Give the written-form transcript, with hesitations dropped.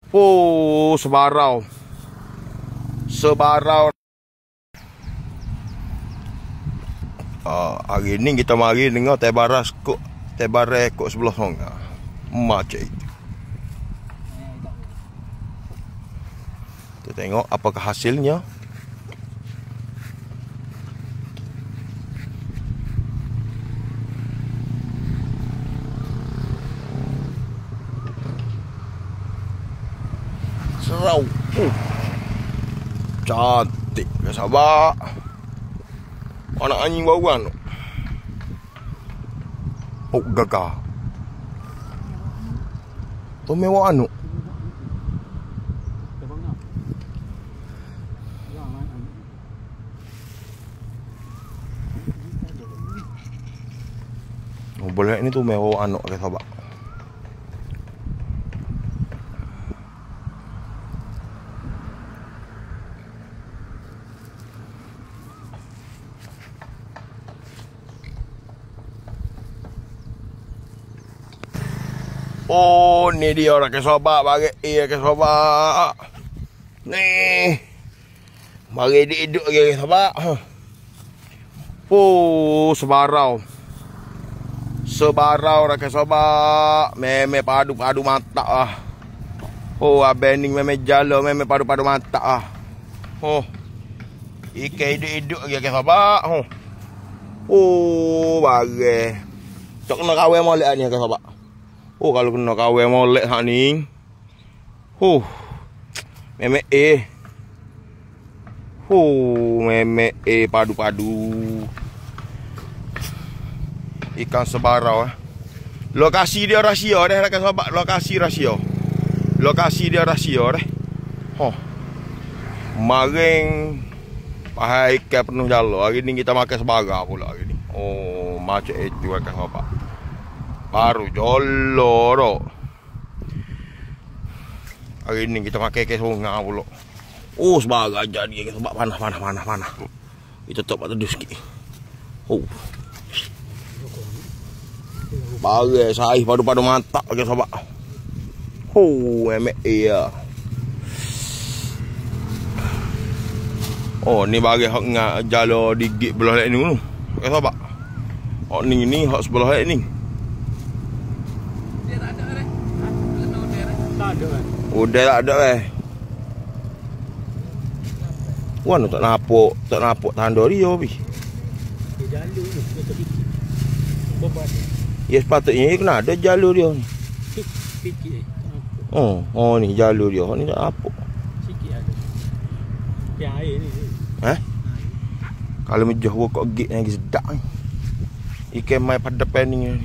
Oh, sebarau. Sebarau. Hari ni kita mari dengar tebaras kok. Tebare kok sebelah sana. Macam itu. Kita tengok apakah hasilnya. Serau. Cantik ke sahabat. Anak anjing bauan tu. Oh, gagah. Tu mewah anu. Oh, boleh ni tu mewah anu ke sahabat. Oh, ni dia orang ke sobat bagi ke sobat. Ni. Mari duduk ke sobat. Oh, sebarau. Sebarau orang ke sobat. Meme padu-padu mantap ah. Oh, abening meme jalo, meme padu-padu mantap ah. Oh. Ikan hidup-hidup ke sobat. Oh, bagi. Cok nak kawin molek ni ke sobat. Oh, kalau kena kawin molek hak ni. Memek memek padu-padu. Ikan sebarau. Lokasi dia rahsia dah rakan sahabat, lokasi rahsia. Lokasi dia rahsia dah. Maring pahai ikan penuh jalo. Hari ni kita makan sebarau pula hari ni. Oh, macam itu rakan sahabat. Baru jolo ro. Hari ni kita pakai ke sungai pula. Oh, sebagai jadi ke sebab panah. Kita tak patut duduk sikit. Oh. Bagai saih padu-padu mantap ke sebab. Oh, emek ya. Oh, ni bagi hak ngak jalo digit belah lek ni. Ke sebab. Oh, ni hak sebelah lek ni. Udah tak ada eh. Wan tak nampak tanda dia habis. Jalur ni sikit. Ya sepatutnya kena ada jalur dia ni. Sikit. Oh ni jalur dia. Ni tak nampak. Sikit ada. Yang air ni. Kalau mejah kok gate lagi sedap ni. Ikan mai pada depan ni.